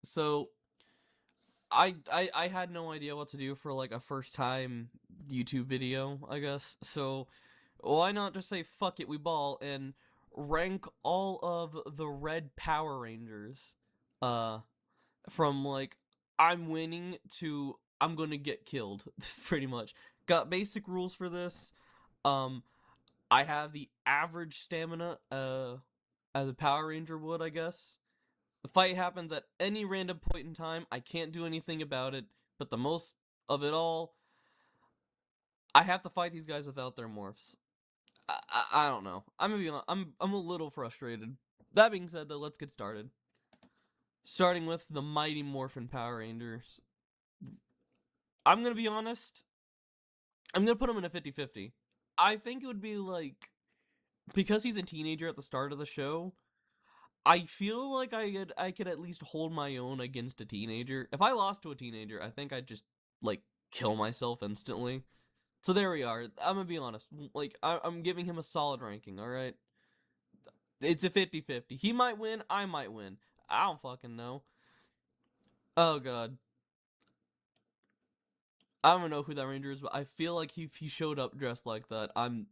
So I had no idea what to do for like a first time YouTube video, I guess. So why not just say fuck it, we ball and rank all of the red Power Rangers, uh, from like I'm winning to I'm gonna get killed, pretty much. Got basic rules for this. Um, I have the average stamina, as a Power Ranger would, I guess. The fight happens at any random point in time. I can't do anything about it, but the most of it all, I have to fight these guys without their morphs. I don't know. I'm gonna be honest, I'm a little frustrated. That being said, though, let's get started. Starting with the Mighty Morphin Power Rangers. I'm gonna be honest. I'm gonna put him in a 50-50. I think it would be like, because he's a teenager at the start of the show, I feel like I could at least hold my own against a teenager. If I lost to a teenager, I think I'd just like kill myself instantly. So there we are. I'm gonna be honest. Like I'm giving him a solid ranking. All right, it's a 50-50. He might win. I might win. I don't fucking know. Oh god, I don't know who that ranger is, but I feel like if he showed up dressed like that, I'm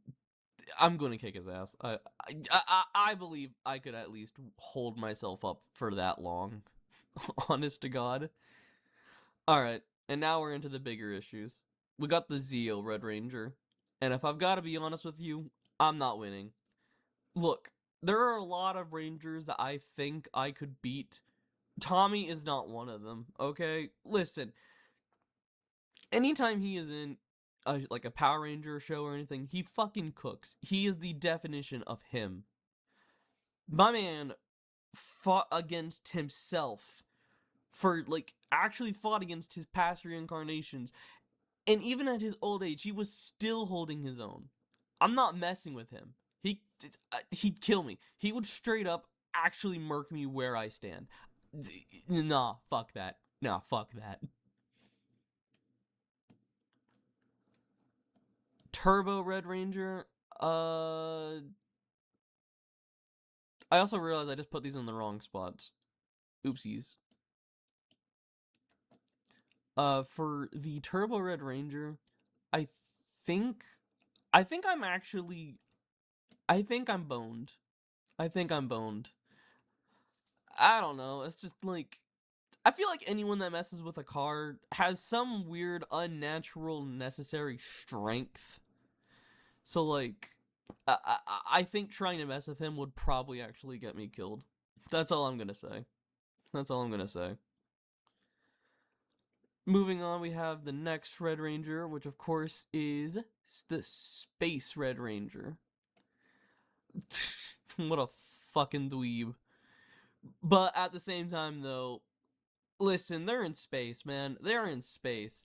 gonna kick his ass. I believe I could at least hold myself up for that long. Honest to God. All right, and now we're into the bigger issues. We got the Zeo Red Ranger, and if I've got to be honest with you, I'm not winning. Look, there are a lot of Rangers that I think I could beat. Tommy is not one of them. Okay, listen. Anytime he is in like a Power Ranger show or anything, he fucking cooks. He is the definition of him. My man fought against himself for like actually fought against his past reincarnations. And even at his old age, he was still holding his own. I'm not messing with him. He'd kill me. He would straight up actually murk me where I stand. Nah, fuck that. Nah, fuck that. Turbo Red Ranger. I also realized I just put these in the wrong spots. Oopsies. For the Turbo Red Ranger, I think, I think I'm actually, I think I'm boned. I think I'm boned. I don't know. It's just like, I feel like anyone that messes with a car has some weird, unnatural, necessary strength. So like, I think trying to mess with him would probably actually get me killed. That's all I'm gonna say. That's all I'm gonna say. Moving on, we have the next Red Ranger, which of course is the Space Red Ranger. What a fucking dweeb. But at the same time, though, listen, they're in space, man. They're in space.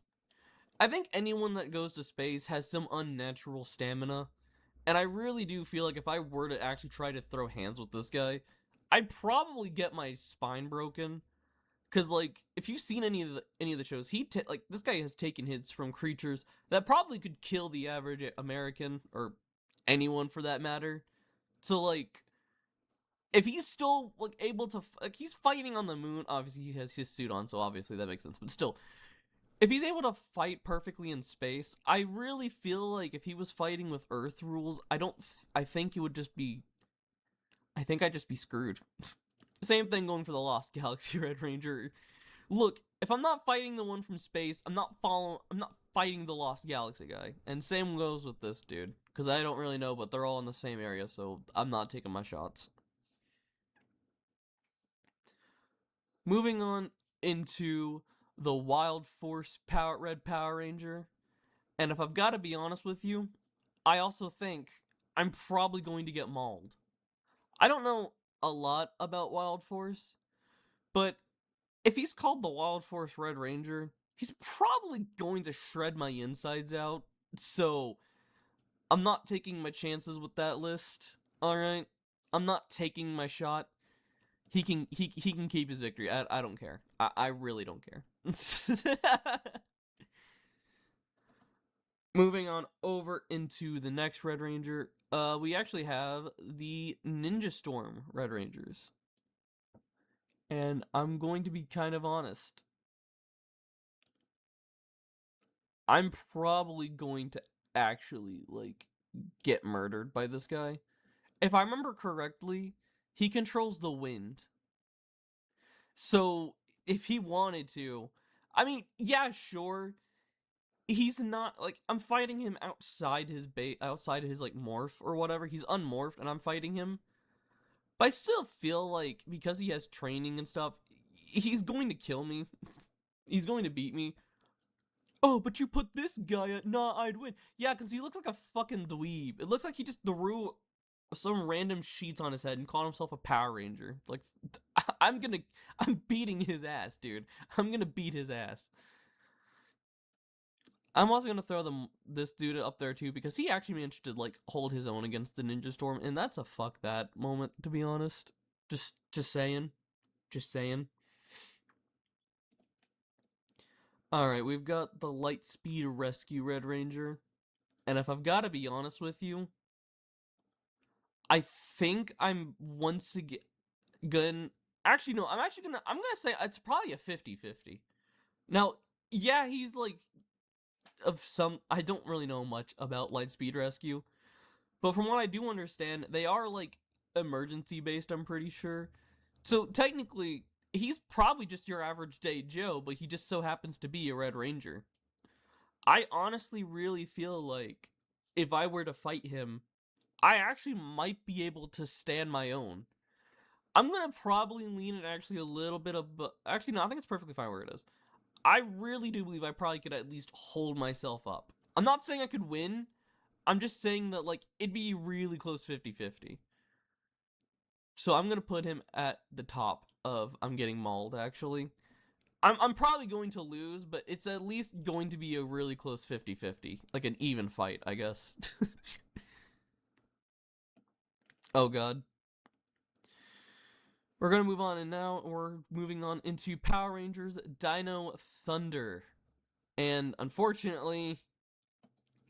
I think anyone that goes to space has some unnatural stamina. And I really do feel like if I were to actually try to throw hands with this guy, I'd probably get my spine broken. Cause like, if you've seen any of the shows, like this guy has taken hits from creatures that probably could kill the average American or anyone for that matter. So like, if he's still like able to, like, he's fighting on the moon. Obviously, he has his suit on, so obviously that makes sense. But still, if he's able to fight perfectly in space, I really feel like if he was fighting with Earth rules, I don't. I think it would just be. I think I'd just be screwed. Same thing going for the Lost Galaxy Red Ranger. Look, if I'm not fighting the one from space, I'm not fighting the Lost Galaxy guy. And same goes with this dude, because I don't really know, but they're all in the same area, so I'm not taking my shots. Moving on into the Wild Force Red Power Ranger. And if I've got to be honest with you, I also think I'm probably going to get mauled. I don't know a lot about Wild Force, but if he's called the Wild Force Red Ranger, he's probably going to shred my insides out. So I'm not taking my chances with that list. All right, I'm not taking my shot. He can keep his victory. I don't care. I really don't care. Moving on over into the next Red Ranger, we actually have the Ninja Storm Red Rangers. And I'm going to be kind of honest. I'm probably going to actually, like, get murdered by this guy. If I remember correctly, he controls the wind. So, if he wanted to, I mean, yeah, sure. He's not like I'm fighting him outside his outside his like morph or whatever. He's unmorphed and I'm fighting him. But I still feel like because he has training and stuff, he's going to kill me. He's going to beat me. Oh, but you put this guy at nah, I'd win. Yeah, because he looks like a fucking dweeb. It looks like he just threw some random sheets on his head and called himself a Power Ranger. Like, I'm beating his ass, dude. I'm gonna beat his ass. I'm also gonna throw this dude up there too because he actually managed to like hold his own against the Ninja Storm, and that's a fuck that moment to be honest. Just saying, just saying. All right, we've got the Lightspeed Rescue Red Ranger, and if I've got to be honest with you, I think I'm once again. Actually, no, I'm gonna say it's probably a 50-50. Now, yeah, he's like of some. I don't really know much about Lightspeed Rescue. But from what I do understand, they are like emergency based, I'm pretty sure. So technically, he's probably just your average day Joe, but he just so happens to be a Red Ranger. I honestly really feel like if I were to fight him, I actually might be able to stand my own. I'm gonna probably lean it actually a little bit of, actually no, I think it's perfectly fine where it is. I really do believe I probably could at least hold myself up. I'm not saying I could win, I'm just saying that, like, it'd be really close 50-50. So I'm going to put him at the top of I'm getting mauled, actually. I'm probably going to lose, but it's at least going to be a really close 50-50. Like an even fight, I guess. Oh, God. We're going to move on, and now we're moving on into Power Rangers Dino Thunder. And unfortunately,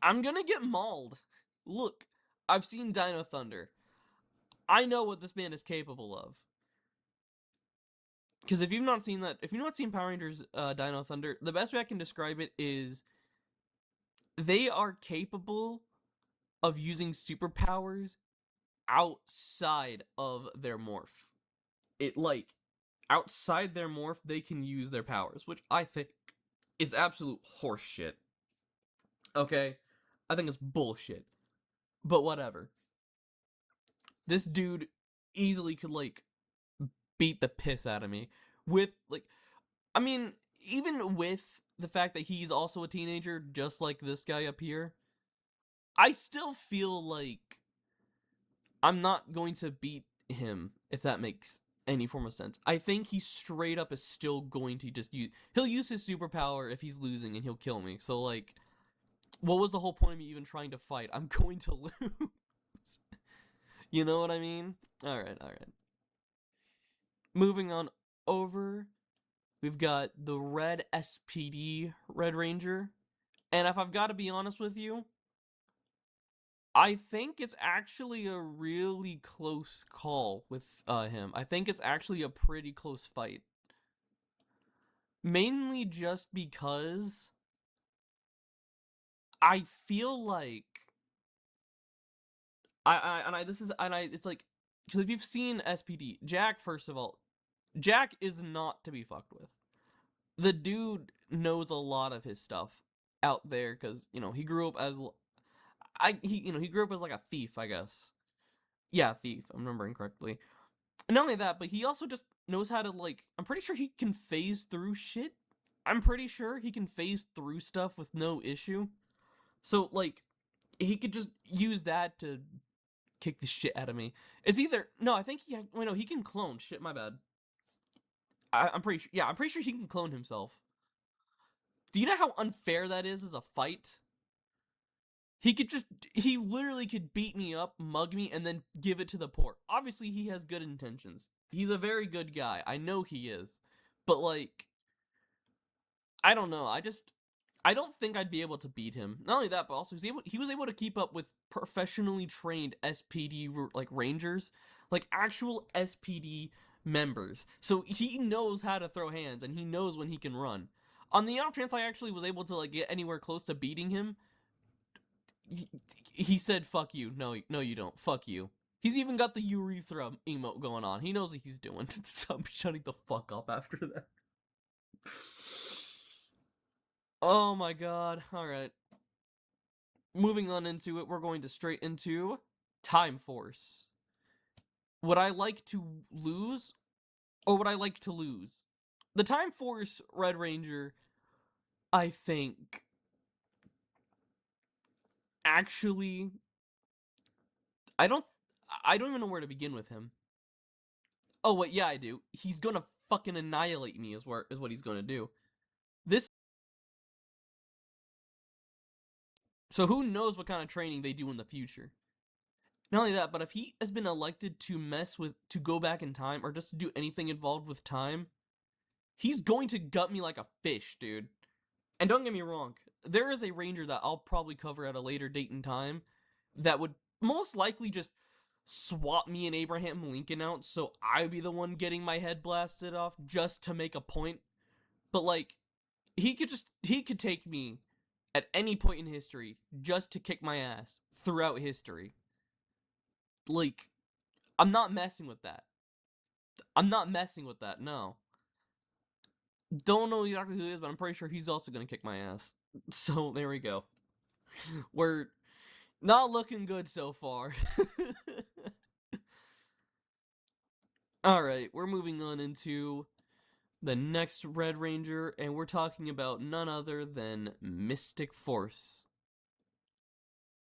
I'm going to get mauled. Look, I've seen Dino Thunder. I know what this man is capable of. Because if you've not seen that, if you've not seen Power Rangers Dino Thunder, the best way I can describe it is they are capable of using superpowers outside of their morph. It like outside their morph, they can use their powers, which I think is absolute horseshit. Okay, I think it's bullshit, but whatever. This dude easily could like beat the piss out of me with like I mean, even with the fact that he's also a teenager, just like this guy up here, I still feel like I'm not going to beat him, if that makes any form of sense. I think he straight up is still going to just he'll use his superpower if he's losing and he'll kill me. So, like, what was the whole point of me even trying to fight? I'm going to lose. You know what I mean? Alright, alright. Moving on over, we've got the Red SPD Red Ranger. And if I've got to be honest with you, I think it's actually a really close call with him. I think it's actually a pretty close fight. Mainly just because I feel like it's like because if you've seen SPD, Jack, first of all, Jack is not to be fucked with. The dude knows a lot of his stuff out there because he grew up as he grew up as like a thief, I guess. Yeah, thief. I'm remembering correctly. And not only that, but he also just knows how to like. I'm pretty sure he can phase through shit. I'm pretty sure he can phase through stuff with no issue. So like, he could just use that to kick the shit out of me. It's either no, I think wait, no, he can clone. Shit, my bad. I'm pretty sure. Yeah, I'm pretty sure he can clone himself. Do you know how unfair that is as a fight? He literally could beat me up, mug me, and then give it to the poor. Obviously, he has good intentions. He's a very good guy. I know he is. But, like, I don't know. I don't think I'd be able to beat him. Not only that, but also he was able to keep up with professionally trained SPD, like, rangers. Like, actual SPD members. So he knows how to throw hands and he knows when he can run. On the off chance I actually was able to like get anywhere close to beating him, he said fuck you. No you don't. Fuck you. He's even got the urethra emote going on. He knows what he's doing. So I'm shutting the fuck up after that. Oh my god. Alright. Moving on into it, we're going to straight into Time Force. Would I like to lose, or would I like to lose? The Time Force Red Ranger, I think, actually, I don't even know where to begin with him. Oh, wait, yeah, I do. He's gonna fucking annihilate me is what he's gonna do. This. So who knows what kind of training they do in the future. Not only that, but if he has been elected to go back in time, or just to do anything involved with time, he's going to gut me like a fish, dude. And don't get me wrong, there is a ranger that I'll probably cover at a later date and time that would most likely just swap me and Abraham Lincoln out so I'd be the one getting my head blasted off just to make a point. But like, he could take me at any point in history just to kick my ass throughout history. Like, I'm not messing with that. No. Don't know exactly who he is, but I'm pretty sure he's also gonna kick my ass. So, there we go. We're not looking good so far. Alright, we're moving on into the next Red Ranger, and we're talking about none other than Mystic Force.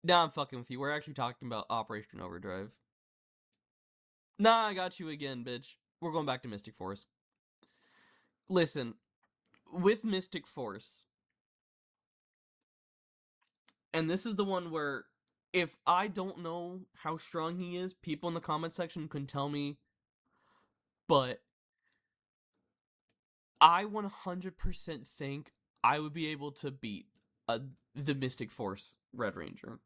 Nah, I'm fucking with you. We're actually talking about Operation Overdrive. Nah, I got you again, bitch. We're going back to Mystic Force. Listen, with Mystic Force, and this is the one where if I don't know how strong he is, people in the comment section can tell me, but I 100% think I would be able to beat the Mystic Force Red Ranger.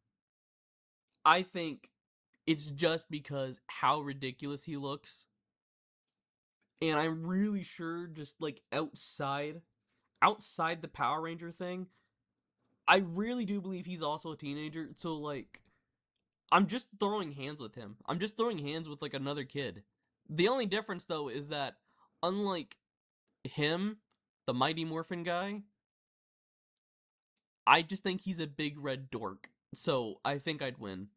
I think it's just because how ridiculous he looks. And I'm really sure just like outside the Power Ranger thing, I really do believe he's also a teenager. So like, I'm just throwing hands with him. I'm just throwing hands with like another kid. The only difference though is that unlike him, the Mighty Morphin guy, I just think he's a big red dork. So I think I'd win.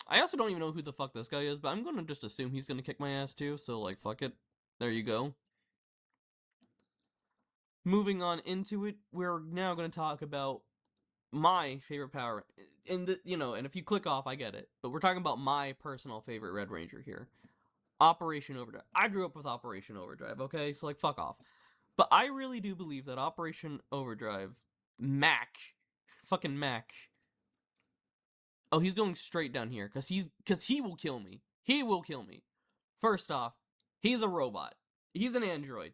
I also don't even know who the fuck this guy is, but I'm gonna just assume he's gonna kick my ass too, so like, fuck it. There you go. Moving on into it, we're now gonna talk about my favorite power. And if you click off, I get it. But we're talking about my personal favorite Red Ranger here. Operation Overdrive. I grew up with Operation Overdrive, okay? So like, fuck off. But I really do believe that Operation Overdrive, fucking Mac. Oh, he's going straight down here, cause he will kill me. He will kill me. First off, he's a robot. He's an android.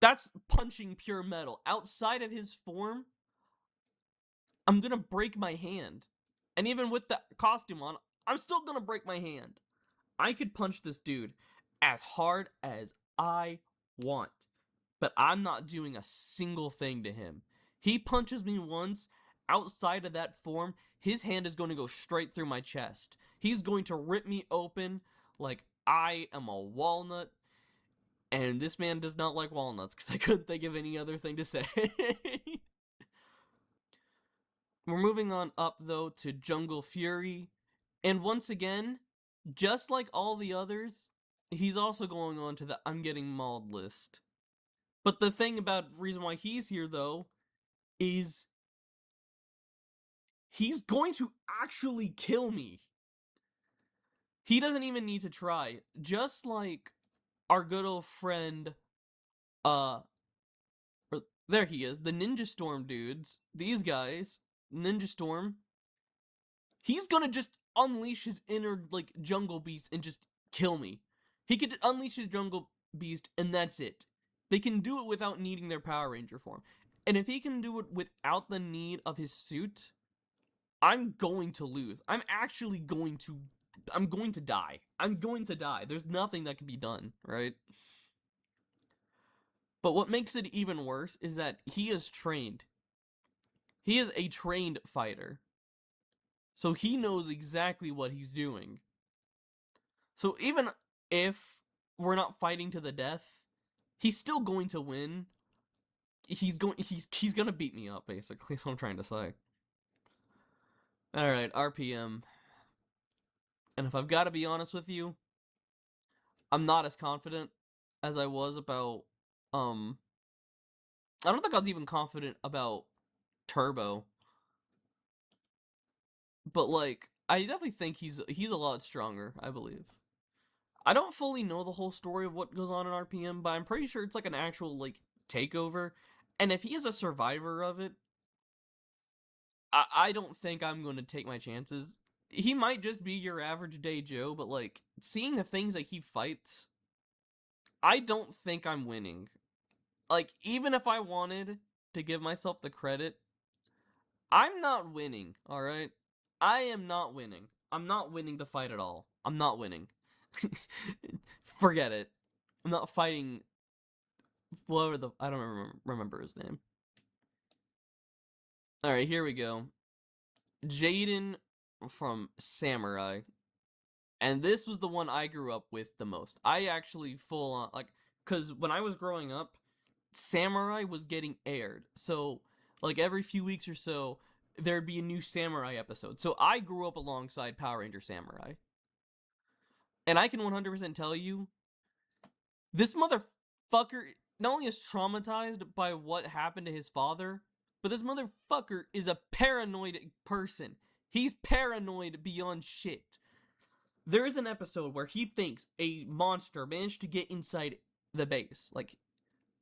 That's punching pure metal. Outside of his form, I'm gonna break my hand. And even with the costume on, I'm still gonna break my hand. I could punch this dude as hard as I want, but I'm not doing a single thing to him. He punches me once, outside of that form, his hand is going to go straight through my chest. He's going to rip me open like I am a walnut, and this man does not like walnuts, because I couldn't think of any other thing to say. We're moving on up, though, to Jungle Fury, and once again, just like all the others, he's also going on to the I'm getting mauled list. But the thing about reason why he's here, though, is he's going to actually kill me. He doesn't even need to try. Just like our good old friend, there he is, the Ninja Storm dudes, these guys, Ninja Storm, he's gonna just unleash his inner, like, jungle beast and just kill me. He could unleash his jungle beast and that's it. They can do it without needing their Power Ranger form. And if he can do it without the need of his suit, I'm going to lose. I'm actually going to I'm going to die. I'm going to die. There's nothing that can be done, right? But what makes it even worse is that he is trained. He is a trained fighter. So he knows exactly what he's doing. So even if we're not fighting to the death, he's still going to win. He's gonna beat me up, basically, is what I'm trying to say. Alright, RPM. And if I've got to be honest with you, I'm not as confident as I was about, I don't think I was even confident about Turbo. But, like, I definitely think he's a lot stronger, I believe. I don't fully know the whole story of what goes on in RPM, but I'm pretty sure it's like an actual, like, takeover. And if he is a survivor of it, I don't think I'm going to take my chances. He might just be your average day Joe, but, like, seeing the things that he fights, I don't think I'm winning. Like, even if I wanted to give myself the credit, I'm not winning, alright? I am not winning. I'm not winning the fight at all. I'm not winning. Forget it. I'm not fighting whatever the... I don't remember his name. Alright, here we go. Jaden from Samurai. And this was the one I grew up with the most. I actually full on... Like, because when I was growing up, Samurai was getting aired. So, like, every few weeks or so, there'd be a new Samurai episode. So I grew up alongside Power Ranger Samurai. And I can 100% tell you, this motherfucker not only is traumatized by what happened to his father, but this motherfucker is a paranoid person. He's paranoid beyond shit. There is an episode where he thinks a monster managed to get inside the base, like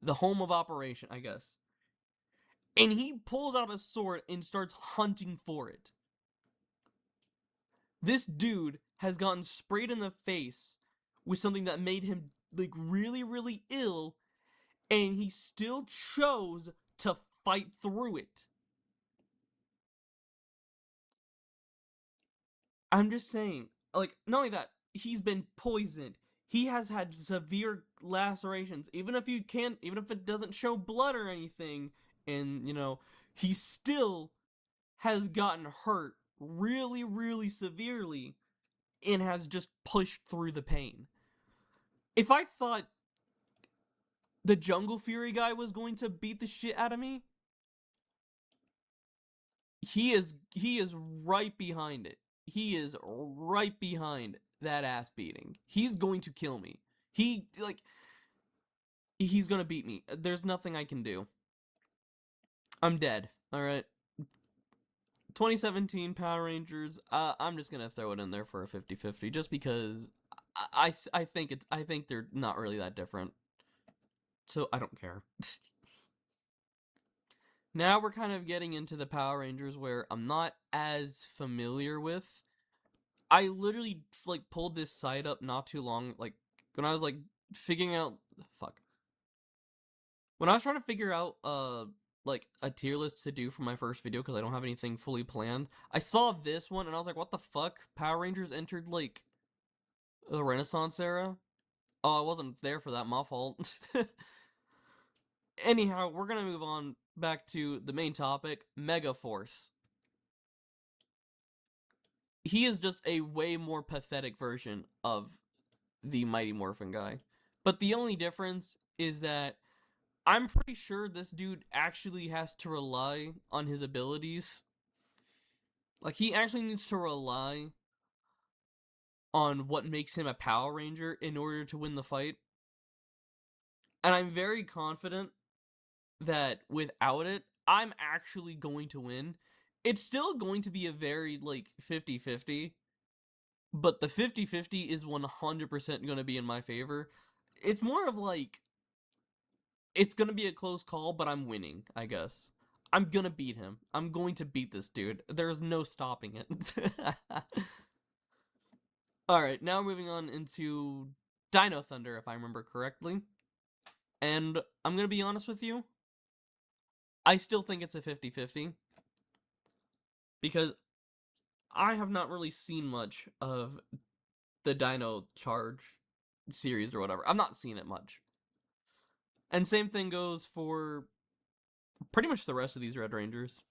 the home of operation, I guess. And he pulls out a sword and starts hunting for it. This dude has gotten sprayed in the face with something that made him, like, really, really ill, and he still chose to fight through it. I'm just saying, like, not only that, he's been poisoned. He has had severe lacerations. Even if it doesn't show blood or anything, and, you know, he still has gotten hurt really, really severely and has just pushed through the pain. If I thought the Jungle Fury guy was going to beat the shit out of me, he is right behind it. He is right behind that ass beating. He's going to kill me. He's gonna beat me. There's nothing I can do. I'm dead. All right. 2017 Power Rangers. I'm just gonna throw it in there for a 50-50, just because I think they're not really that different. So I don't care. Now we're kind of getting into the Power Rangers where I'm not as familiar with. I literally, like, pulled this site up not too long, like, when I was, like, figuring out... Fuck. When I was trying to figure out, like, a tier list to do for my first video, because I don't have anything fully planned, I saw this one, and I was like, what the fuck? Power Rangers entered, like, the Renaissance era? Oh, I wasn't there for that, my fault. Anyhow, we're gonna move on back to the main topic, Megaforce. He is just a way more pathetic version of the Mighty Morphin guy. But the only difference is that I'm pretty sure this dude actually has to rely on his abilities. Like, he actually needs to rely on what makes him a Power Ranger in order to win the fight. And I'm very confident that without it, I'm actually going to win. It's still going to be a very, like, 50-50. But the 50-50 is 100% going to be in my favor. It's more of like, it's going to be a close call, but I'm winning, I guess. I'm going to beat him. I'm going to beat this dude. There's no stopping it. Alright, now moving on into Dino Thunder, if I remember correctly. And I'm going to be honest with you, I still think it's a 50-50. Because I have not really seen much of the Dino Charge series or whatever. I'm not seeing it much. And same thing goes for pretty much the rest of these Red Rangers.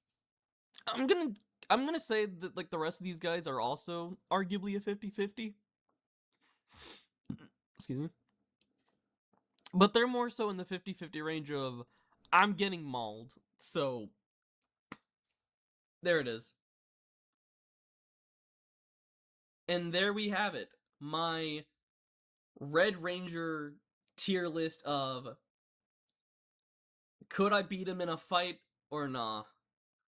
I'm gonna I'm gonna say that like the rest of these guys are also arguably a 50-50. Excuse me. But they're more so in the 50-50 range of I'm getting mauled. So there it is. And there we have it. My Red Ranger tier list of could I beat him in a fight or nah?